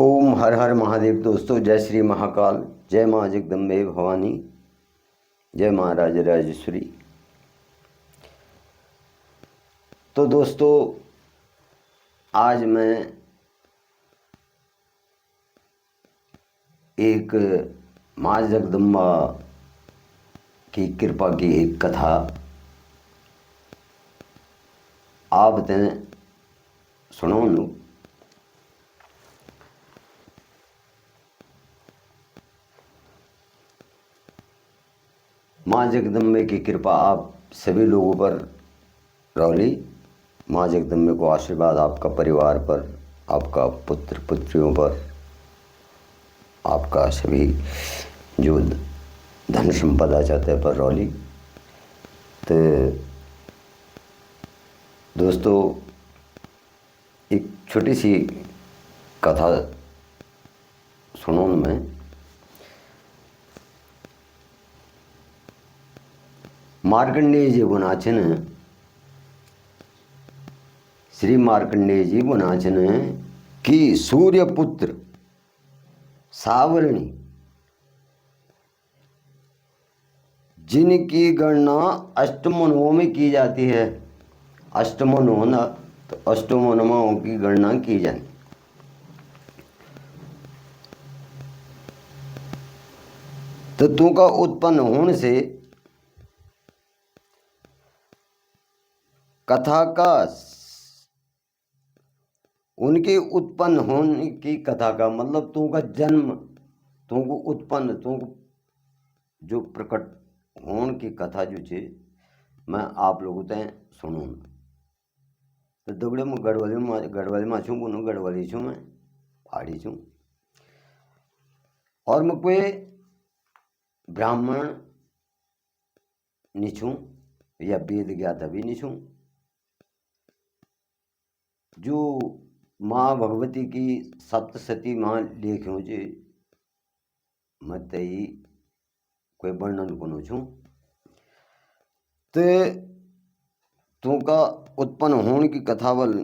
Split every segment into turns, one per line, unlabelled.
ओम हर हर महादेव। दोस्तों, जय श्री महाकाल, जय माँ जगदम्बे भवानी, जय माँ राजराजेश्वरी। तो दोस्तों, आज मैं एक माँ जगदम्बा की कृपा की एक कथा आप तें सुनाऊँ। माँ जगदम्बे की कृपा आप सभी लोगों पर रौली। माँ जगदम्बे को आशीर्वाद आपका परिवार पर, आपका पुत्र पुत्रियों पर, आपका सभी जो धन संपदा चाहते पर रौली। तो दोस्तों, एक छोटी सी कथा सुनो मैं। मार्कंडेय जी बुनाचन, श्री मार्कंडेय जी बुनाचन कि सूर्यपुत्र सावरणी जिनकी गणना अष्टमनों में की जाती है। अष्टमनों न तो अष्टमनों की गणना की जाती। तत्वों का उत्पन्न होने से कथा का, उनके उत्पन्न होने की कथा का मतलब तुमका जन्म, तुमको उत्पन्न, तुमको जो प्रकट होने की कथा जो छे मैं आप लोगों ते सुनूँ। तो दगड़े मैं गढ़वाली में छूँ, बुनो गढ़वाली छूँ, मैं पहाड़ी छूँ और मैं कोई ब्राह्मण नहीं छूँ या वेद ज्ञाता भी नहीं छूँ। जो माँ भगवती की सप्तशती माँ लेख्यों जे मत ही कोई वर्णन को छूँ। तो तुमका उत्पन्न होने की कथावल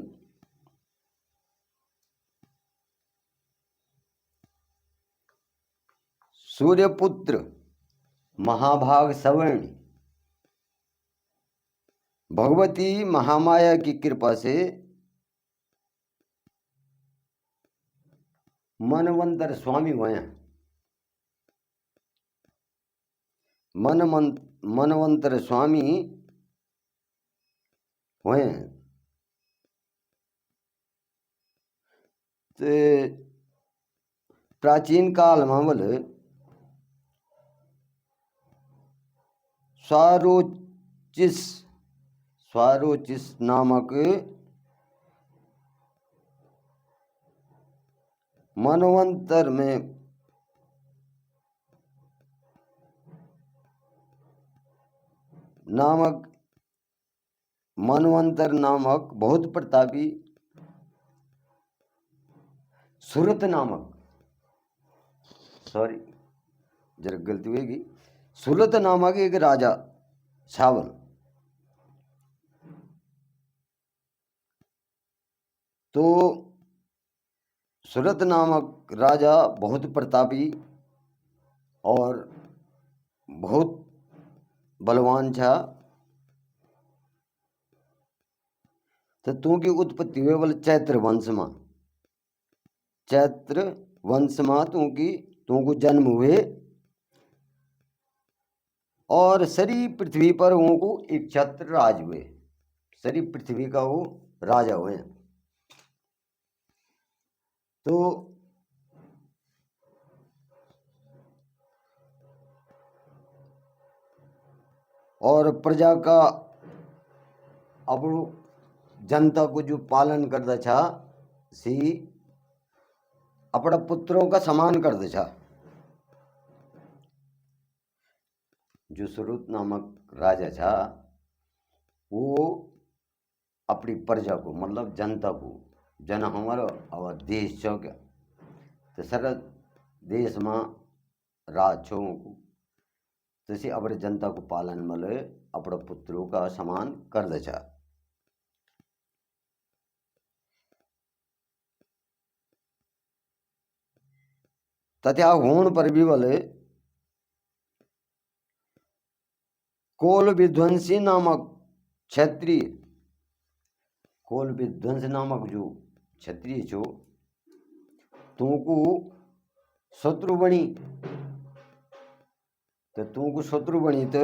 सूर्यपुत्र महाभाग सवर्ण भगवती महामाया की कृपा से मनवंतर स्वामी हुए। मनवंतर स्वामी हुए। तो प्राचीन काल में बोल स्वारोचिस नामक मनवंतर में नामक बहुत प्रतापी सुरत नामक, सॉरी जरा गलती होगी, सुरत नामक एक राजा छावल। तो सुरत नामक राजा बहुत प्रतापी और बहुत बलवान था। तो तू की उत्पत्ति हुए बोले चैत्र वंश में। चैत्र वंश में तुमको जन्म हुए और सारी पृथ्वी पर उनको एक छत्र राज हुए। सारी पृथ्वी का वो राजा हुए। तो और प्रजा का अपनो जनता को जो पालन करता था सी अपना पुत्रों का समान करता था। जो सुरुत नामक राजा था वो अपनी प्रजा को मतलब जनता को, जन हमारा और देश छो क्या, तो सारा देश में राज छो को तैसे अपने जनता को पालन मले अपने पुत्रों का समान कर दे छा। तथा होण पर भी बोले कोल विध्वंसी नामक क्षत्रिय, कोल विध्वंस नामक जो क्षत्रिय छो तुमको शत्रु बनी, तो तुमको शत्रु बनी तो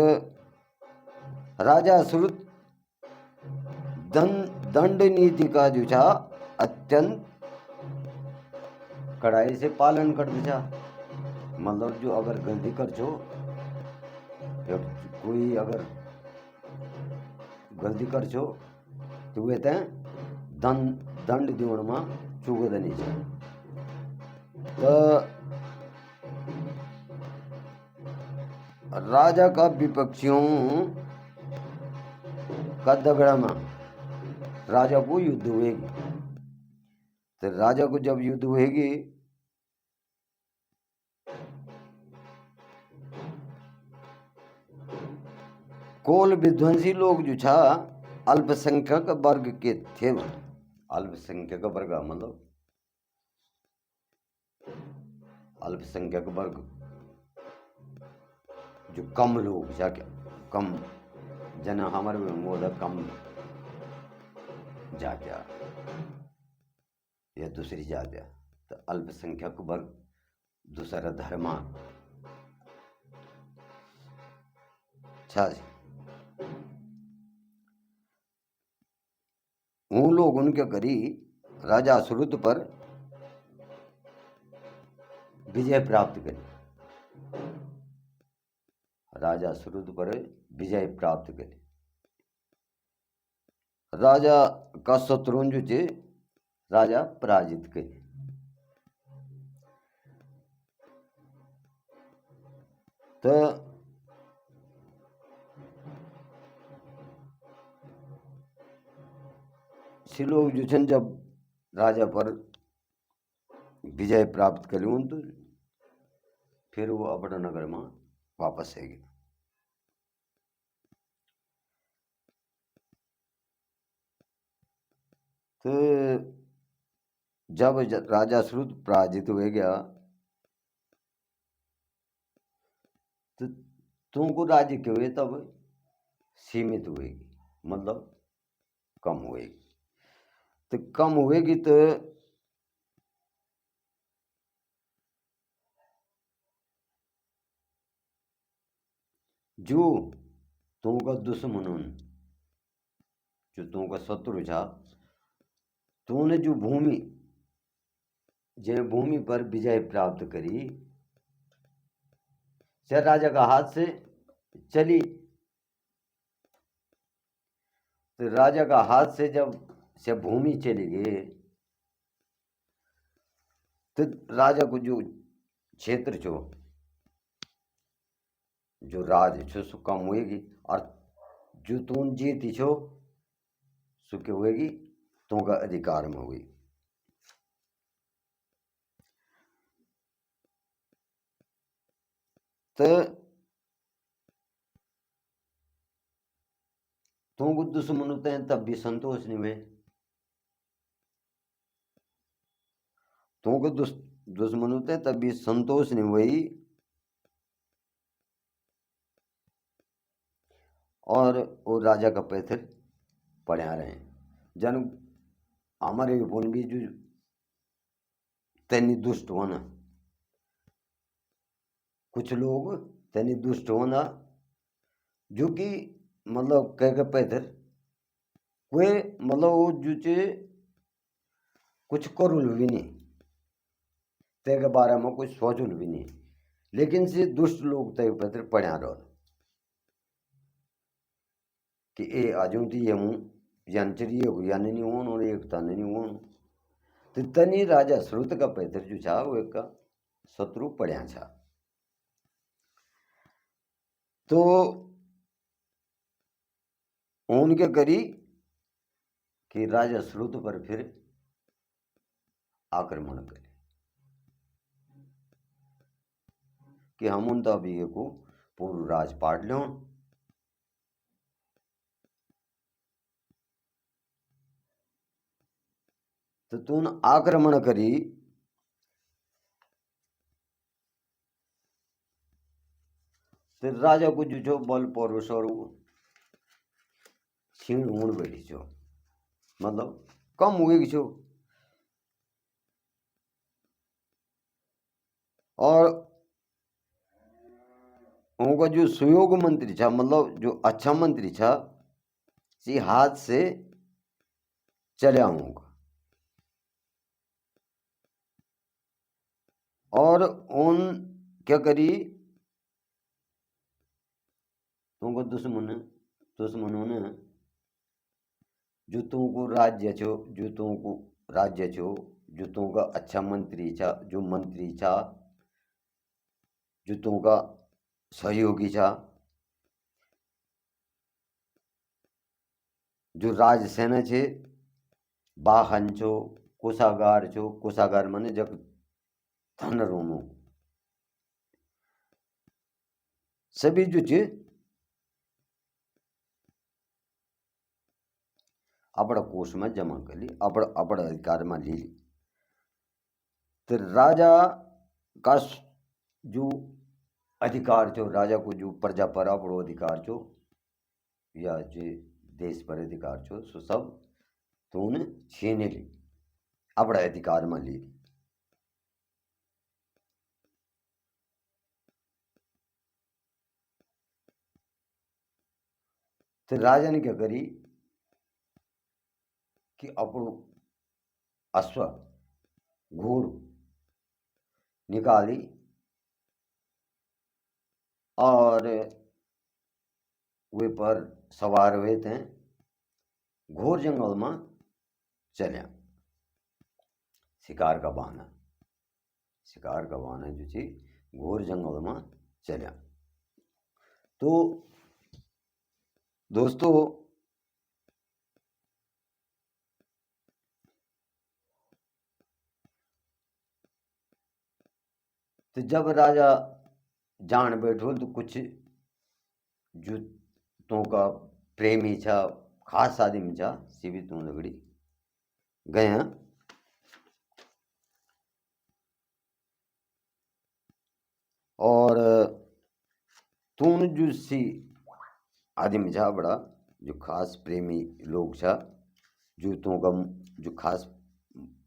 राजा श्रुत दंड नीति का जो था अत्यंत कड़ाई से पालन कर दिया। मतलब जो अगर गलती कर छो या कोई अगर गलती कर छो तो वे ते दंड दिवण में चूक नहीं छे। तो राजा का विपक्षियों का दगड़ा में राजा को युद्ध हुएगी। तो राजा को जब युद्ध हुएगी कोल विध्वंसी लोग जो छा अल्पसंख्यक वर्ग के थे। अल्पसंख्यक वर्ग मतलब अल्पसंख्यक वर्ग जो कम लोग जा क्या कम जन हमारे मोद कम जात्या या दूसरी जात्या, तो अल्पसंख्यक वर्ग दूसरा धर्म छा वो लोग उनके करी राजा श्रुत पर विजय प्राप्त करी। राजा श्रुत पर विजय प्राप्त करी। राजा का शत्रुन जो थे राजा पराजित करे। तो लोग जो छन जब राजा पर विजय प्राप्त करूं तो फिर वो अपना नगर में वापस है गए। तो जब राजा श्रुत पराजित हो गया तो तुमको राज्य क्यों हुए तब सीमित हुएगी, मतलब कम हुएगी। तो कम हुएगी तो जो तुमका दुश्मन जो तुमका शत्रु था तूने जो भूमि जे भूमि पर विजय प्राप्त करी से राजा का हाथ से चली। तो राजा का हाथ से जब से भूमि चली गई तो राजा को जो क्षेत्र छो जो राज छो सो कम हुएगी और जो तुम जीती छो सो क्या हुएगी तुमका अधिकार में हुई। तो तुमको दुश्मन होते हैं तब भी संतोष नहीं हुए। तुमको दुश्मन होते हैं तब भी संतोष नहीं हुई। और वो राजा का पैथर पढ़ा रहे जन हमारे बोन भी जो तैनी दुष्ट होना कुछ लोग तैनी दुष्ट होना जो कि मतलब कह के पैथर कोई मतलब वो जो चे कुछ करुल भी नहीं ते के बारे में कुछ सोचुल भी नहीं, लेकिन से दुष्ट लोग तय पैथर पढ़ा रहो कि ए आजू थी ये मुँह यंचरी या नहीं होन और एकता नहीं होन। तो तनी राजा श्रुत का पैथर जो छा वो एक शत्रु पढ़ा छा। तो उनके करी कि राजा श्रुत पर फिर आक्रमण करे कि हम उन अभी को पूर्व राज पाट लो। तो तून आक्रमण करी तो राजा को जो छो बल पौरुष और छीण ऊण बैठी छो, मतलब कम हुए छो। और उनका जो सुयोग मंत्री था, मतलब जो अच्छा मंत्री था, सी हाथ से चले आऊंगा। और उन क्या करी, उनको दुश्मनों ने जो तुमको राज्य छो, जो तुमको राज्य छो, जो तुमका अच्छा मंत्री था, जो मंत्री था, जो तुमका सहयोगी था, जो राजसेना छे, वाहन छो, कोषागार छो, कोषागार माने जब धन रोनो, सभी जो छे अपना कोष में जमा कर ली, अपना अधिकार में ले ली। तो राजा का जो अधिकार छो, राजा को जो प्रजा पर अपनो अधिकार छो, या जो देश पर अधिकार छो, सो सब तो उन्हें छीने ली, अपना अधिकार में ले ली। तो राजा ने क्या करी कि अपनो अश्व घोड़ निकाली और वे पर सवार हुए थे, घोर जंगल में चलिया। शिकार का बहाना जो थी घोर जंगल में चलिया। तो दोस्तों, तो जब राजा जान बैठो तो कुछ जो तो का प्रेमी था, खास आदमी था, सीवी तू लगड़ी गया और तून जो सी आदमी था बड़ा जो खास प्रेमी लोग था, जो तो का जो खास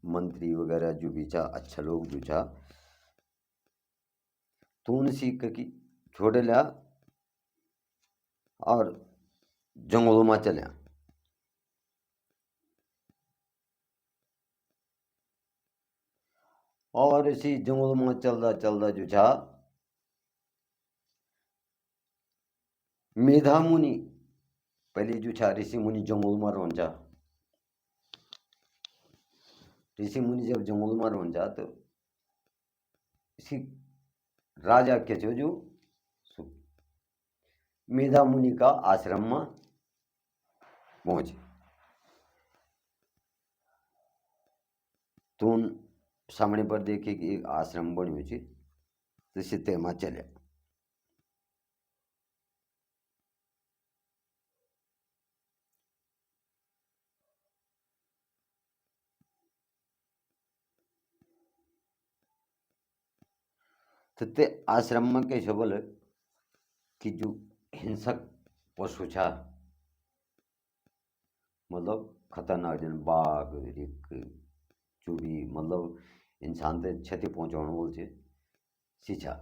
मंत्री वगैरह जो भी था, अच्छा लोग जो था, तून सी की छोड़ लिया और जंगलों में चलिया। और इसी जंगलों में चलता चलता जो था मेधा मुनि, पहले जो था ऋषि मुनि जंगल में रोन जा, ऋषि मुनि जब जंगल में रोन जा तो इसी राजा के जो मेधा मुनि का आश्रम में पहुंचे। तो उन सामने पर देखे कि एक आश्रम बन्यो छे, तो सीते में चले। तो ते आश्रम में कैसे बोले कि जो हिंसक पशु छा, मतलब खतरनाक जन बाघ, एक जो भी मतलब इंसान ते क्षति पहुंचाने वाले छे, सीछा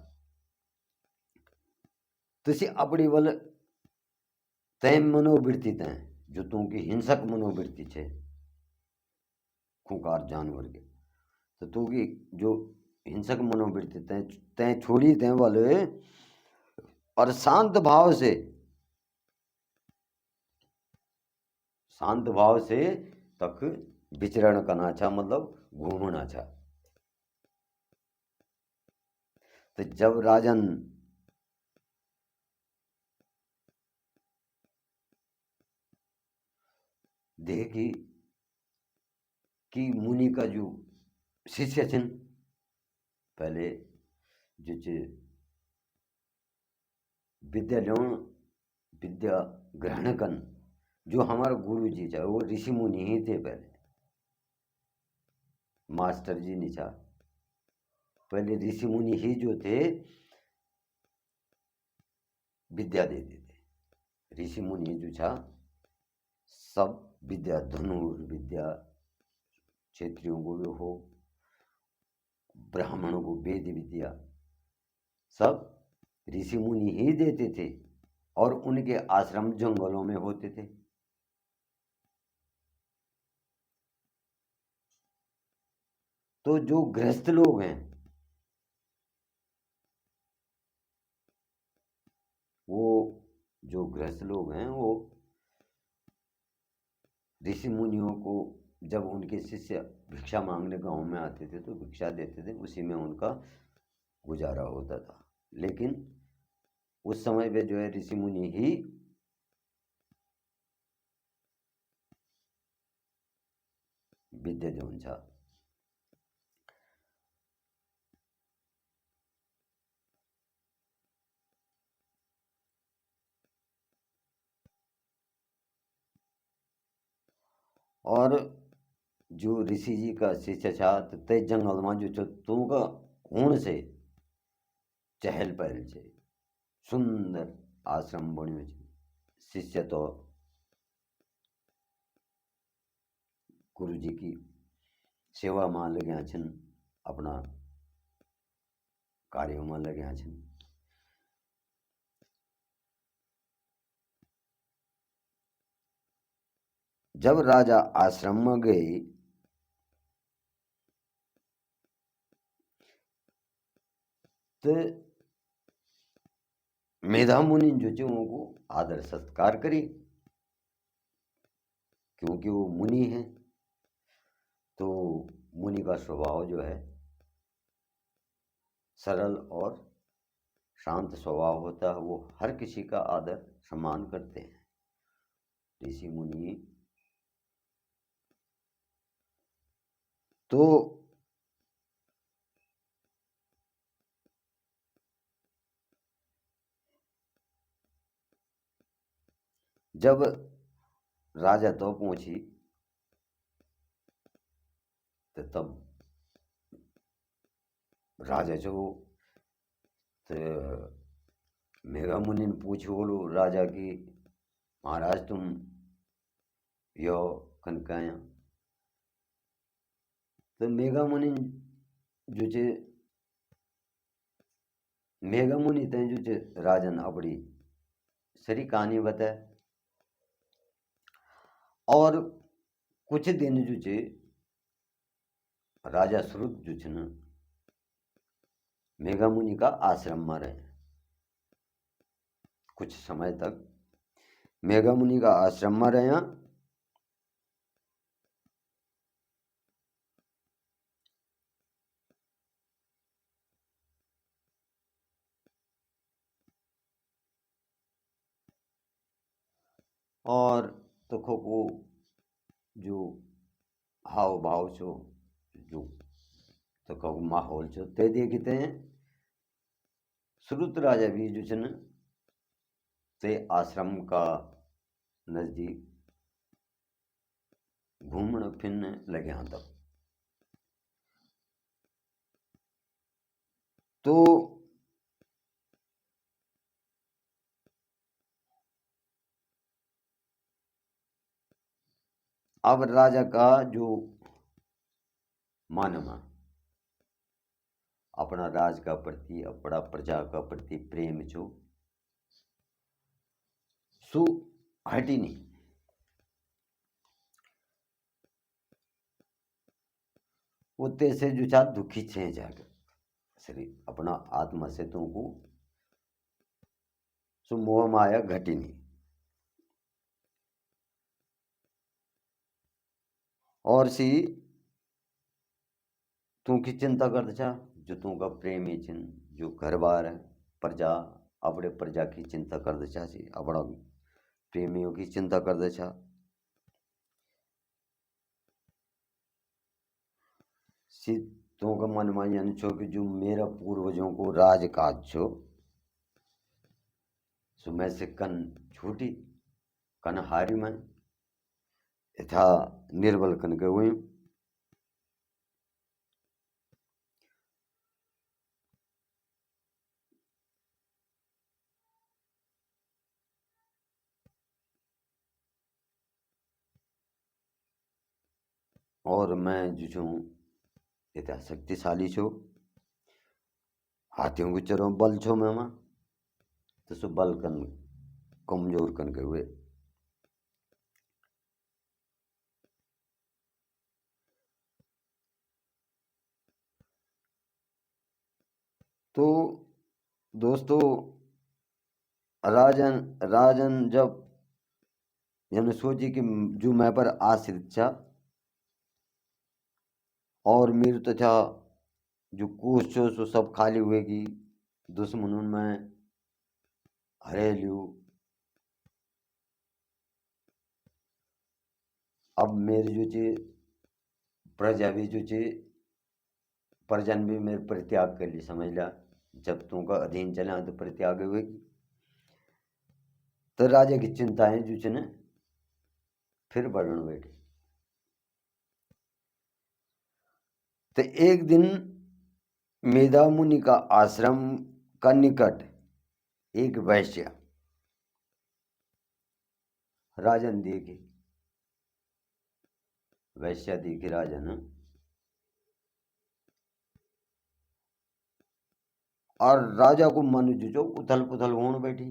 तो सी अपनी बल तय मनोवृत्ति तय जो तू की हिंसक मनोवृत्ति छे खूंखार जानवर के, तो तू की जो हिंसक मनोवृत्ति तय तय छोड़ी तय वाले और शांत भाव से तक विचरण करना था, मतलब घूमना था। तो जब राजन देखी कि मुनि का जो शिष्य छन पहले जो विद्या ग्रहण कन, जो हमारे गुरु जी थे वो ऋषि मुनि ही थे, पहले मास्टर जी नहीं था, पहले ऋषि मुनि ही जो थे विद्या देते थे। ऋषि मुनि जो था सब विद्या, धनुर्विद्या, क्षत्रियों को भी हो, ब्राह्मणों को वेद विद्या, सब ऋषि मुनि ही देते थे और उनके आश्रम जंगलों में होते थे। तो जो गृहस्थ लोग हैं वो ऋषि मुनियों को जब उनके शिष्य भिक्षा मांगने गांव में आते थे तो भिक्षा देते थे, उसी में उनका गुजारा होता था। लेकिन उस समय पे जो है ऋषि मुनि ही विद्या देऊन था। और जो ऋषि जी का शिष्य था तो ते जंगल में जो छो तुमका खून से चहल पहल छे, सुंदर आश्रम बन्यो छे। शिष्य तो गुरु जी की सेवा में लग्या छन, अपना कार्यों में लग्या छन। जब राजा आश्रम में गए तो मेधा मुनि जो चे उनको आदर सत्कार करी, क्योंकि वो मुनि हैं। तो मुनि का स्वभाव जो है सरल और शांत स्वभाव होता है, वो हर किसी का आदर सम्मान करते हैं ऋषि मुनि। तो जब राजा तो पहुंची तो तब राजा जो तो मेघा मुनि ने पूछो बोलो राजा की, महाराज तुम यो कनकाया। तो मेघा मुनि जो चे मेघा मुनि ते जो चे राजन अपनी सारी कहानी बताए। और कुछ दिन जो चे राजा श्रुत जो छे न मेघा मुनि का आश्रम में रहे। कुछ समय तक मेघा मुनि का आश्रम में रहे। और तखो को जो हाव भाव छो, जो तखो माहौल छो ते देखते हैं श्रुत राजा भी जो छे न ते आश्रम का नजदीक घूमने फिरने लग्या। तब तो अब राजा का जो मानमा अपना राज का प्रति, अपना प्रजा का प्रति प्रेम जो सु हटी नहीं। वो तैसे जो चाह दुखी छे जाकर शरीर अपना आत्मा से तुमको सु मोह माया घटी नहीं। और सी तू की चिंता करते छा जो तू का प्रेमी चिन, जो घर बार है प्रजा, अपने प्रजा की चिंता करते छा सी, अपना प्रेमियों की चिंता करते छा। सी तू का मन में यानी छो कि जो मेरा पूर्वजों को राजकाज छो सो मैं से कन छूटी कन हारी में यथा निर्बल कन के हुई। और मैं जो छूँ इतना शक्तिशाली छो, हाथियों को चरो बल छो मैं तो सो बल कन कमजोर कन के हुए। तो दोस्तों राजन राजन जब यानी सोची कि जो मैं पर आश्रित था और मेरे तो था जो कोष छो सो सब खाली हुएगी, दुश्मनों में हरे लियो। अब मेरे जो चे प्रजा भी जो चे प्रजन भी मेरे परित्याग कर ली, समझ ला जब तुमका अधीन चला तो परित्याग हुएगी। तो राजा की चिंताएं जो चे न फिर बढ़ने बैठी। तो एक दिन मेधा मुनि का आश्रम का निकट एक वैश्य राजन देखे, वैश्या देखे राजन, और राजा को मन जो उथल पुथल होने बैठी।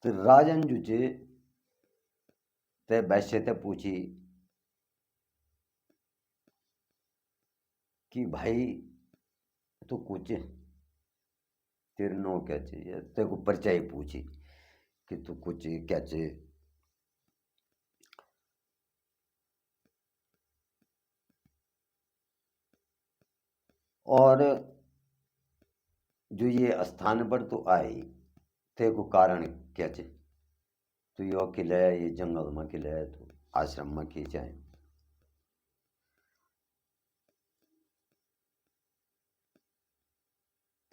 तो राजन जो चे ते वैश्य ते पूछी कि भाई तो कुछ तेरे नो क्या चाहिए, तेरे को परिचय पूछी कि तू कुछ क्या चाहिए। और जो ये स्थान पर तो आई तेरे को कारण क्या चाहिए, तो यो खिलाया ये जंगल में खिलाया तो आश्रम में खींचाए।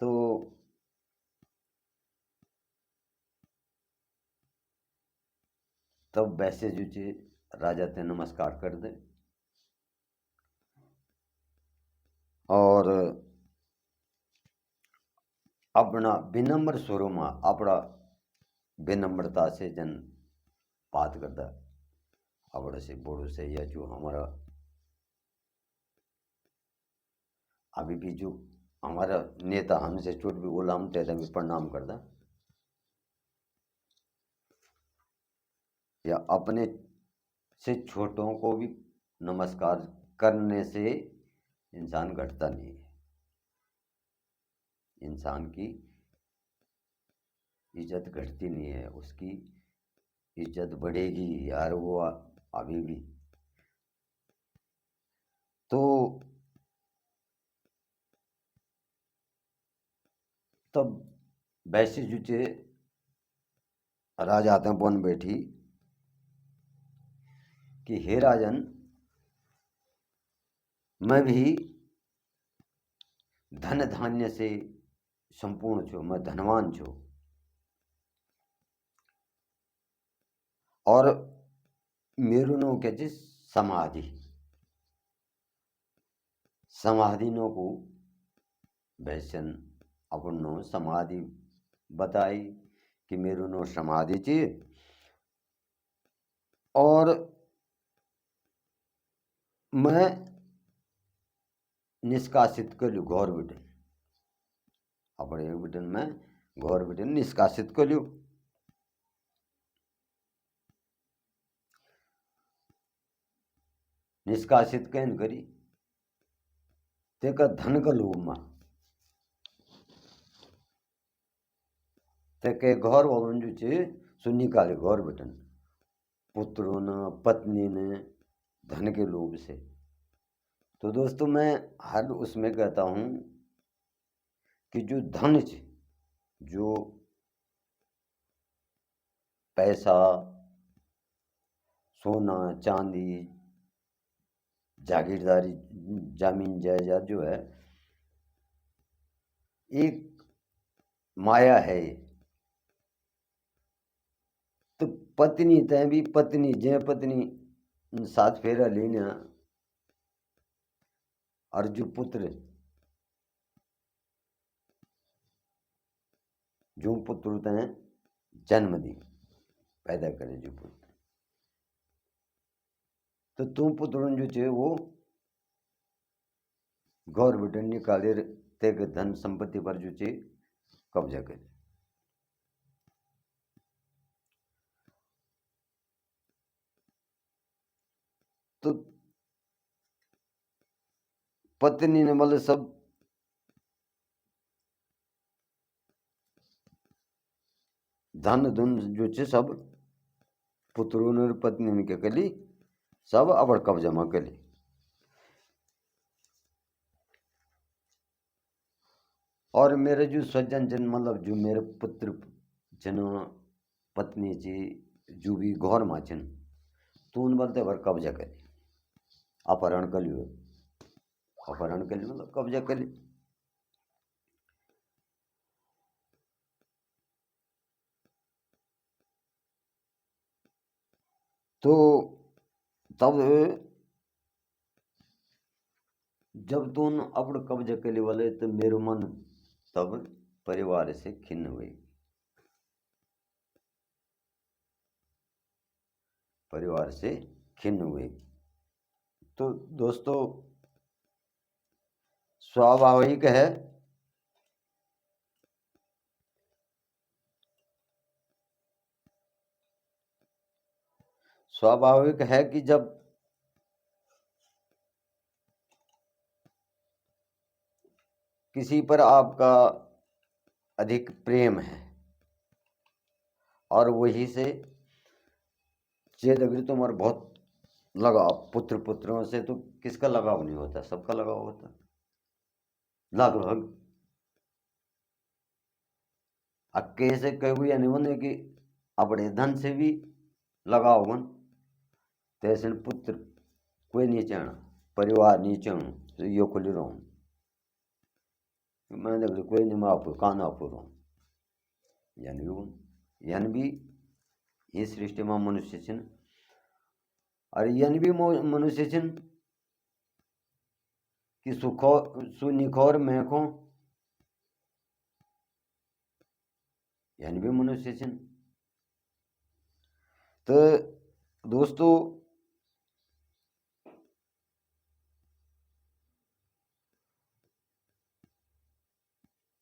तो तब वैसे जो चे राजा ते नमस्कार कर दे और अपना विनम्र स्वरों में अपना विनम्रता से जन बात करता, अपने से बड़ों से या जो हमारा अभी भी जो हमारा नेता हमसे छोट भी बोला हम तेरे भी प्रणाम करता, या अपने से छोटों को भी नमस्कार करने से इंसान घटता नहीं है, इंसान की इज्जत घटती नहीं है, उसकी इज्जत बढ़ेगी यार वो अभी भी। तो तब वैसे जो चे राजा आते बन बैठी कि हे राजन, मैं भी धन धान्य से संपूर्ण छो, मैं धनवान छो, और मेरू नो क्या चे समाधि, समाधि नो को वैश्यन अपन नो समाधि बताई कि मेरू नो समाधि चे, और मैं निष्कासित कर लू घौर बेटन, अपने एक बेटन में घौर बेटन निष्कासित कर लू। निष्कासित कैन करी तेका धन का लोभ में ते के घर वालों जो चे सो निकाले घर बेटन, पुत्रों ने पत्नी ने धन के लोभ से। तो दोस्तों मैं हर उसमें कहता हूँ कि जो धन चे, जो पैसा सोना चांदी जागीरदारी जमीन जायदाद जो है एक माया है। तो पत्नी तय भी पत्नी जय पत्नी साथ फेरा लेना, और जो पुत्र जो पुत्र तय जन्म दी, पैदा करे जो पुत्र। तो तू पुत्रन जो छे वो गौर बटन निकाले तेग धन संपत्ति पर जो छे कब्जा करे। तो पत्नी ने मतलब सब धन धुन जो छे सब पुत्रों ने पत्नी ने क्या करी, सब अपन कब्जा में करी। और मेरे जो स्वजन जन मतलब जो मेरे पुत्र जन पत्नी जी जो भी घोर में छन तो उन बोलते भर कब्जा करी, अपहरण कर लियो, अपहरण कर लियो मतलब कब्जा कर ली। तो तब जब तुम अपने कब्जा के लिए वाले तो मेरे मन तब परिवार से खिन्न हुई, परिवार से खिन्न हुई। तो दोस्तों स्वाभाविक है स्वाभाविक है कि जब किसी पर आपका अधिक प्रेम है और वही से चेत अगर तुम्हारा बहुत लगाव पुत्र पुत्रों से, तो किसका लगाव नहीं होता, सबका लगाव होता लगभग। अक्के से कई या नहीं होने कि अपने धन से भी लगाव बन तैसे पुत्र कोई नहीं चाहना, परिवार नहीं चाहूँ तो यो खुली रहूँ मैं देख कोई नहीं मैं आप कान आप रहूँ यानी भी ये सृष्टि में मनुष्य छिन और यानी भी मनुष्य छिन कि सुखो सुनिखोर मैखो यानी भी मनुष्य छिन। तो दोस्तों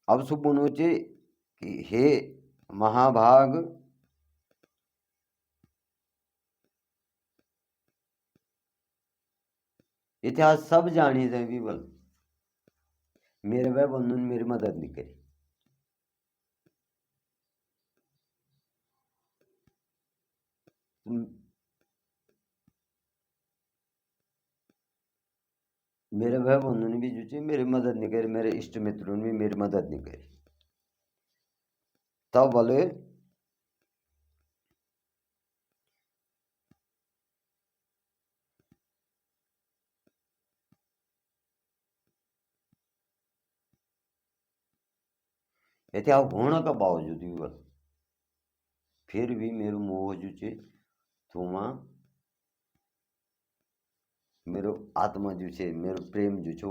अब सुबह कि हे महाभाग इतिहास सब जानी थे भी बल मेरे भाई बंधु ने मेरी मदद नहीं करी। मेरे भाई बंधु ने भी जो मेरी मदद नहीं करी, मेरे इष्ट मित्रों ने भी मेरी मदद नहीं करी। तब बोले इतिहास होने का बावजूद भी बल फिर भी मेरे मोह जो छे तुमा मेरो आत्मा जो छे मेरो प्रेम जो छे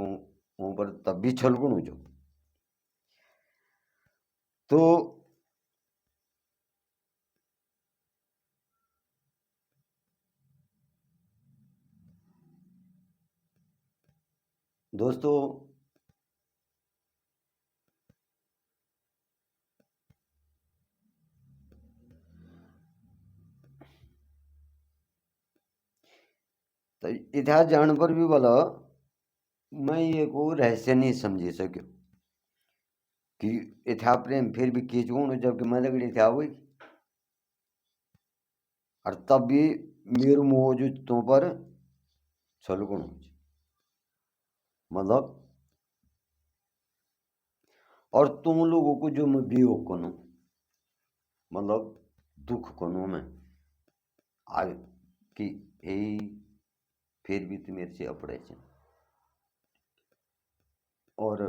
वो पर तब भी छलगुण जो। तो दोस्तों तो इतिहास जान पर भी बोला मैं ये को रहस्य नहीं समझी सक्यो कि इतिहास प्रेम फिर भी कीचुण जबकि मैं लगड़ी था हुई और तब भी मेरू मोह जो तो पर छलगुण मतलब। और तुम लोगों को जो मैं वियोग करूँ मतलब दुख करूँ मैं आ कि हे फिर भी तुम मेरे से अपड़े छे और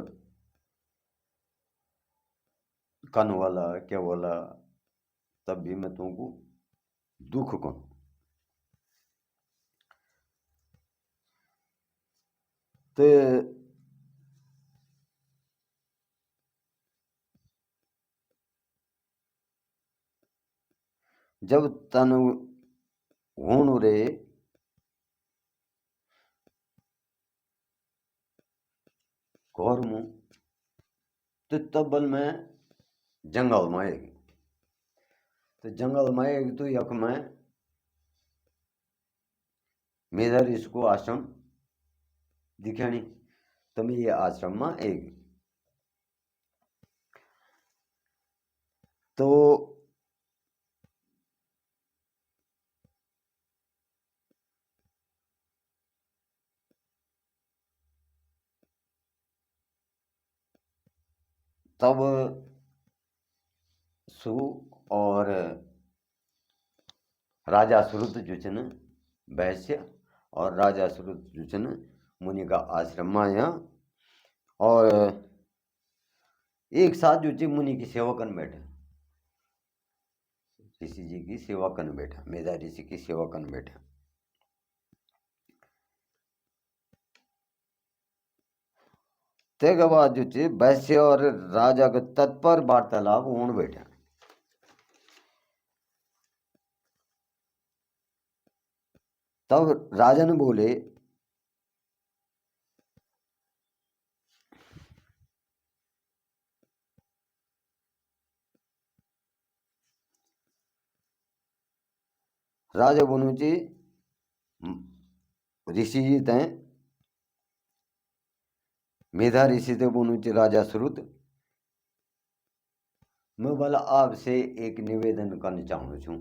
कन वाला क्या वाला तब भी मैं तुमको दुख करूँ। तो जब तन हूण रे घोर मुँह तो तबल में जंगल में आएगी। तो जंगल में आएगी तो यक में मेरा इसको आश्रम दिखानी, तो मैं ये आश्रम में आएगी। तो तब सु और राजा श्रुत जो छे न वैश्य और राजा श्रुत जो छे न मुनि का आश्रम में आया और एक साथ जो छे मुनि की सेवा करने बैठे, ऋषि जी की सेवा करने बैठा, मेधा ऋषि की सेवा करने बैठा। तेके बाद जो छे वैश्य और राजा के तत्पर वार्तालाप होने बैठा। तब राजन बोले, राजा बोलू जी ऋषि जी तय मेधा ऋषि ते बोलू जी राजा श्रुत, मैं भला आपसे एक निवेदन करना चाहूँ छूँ।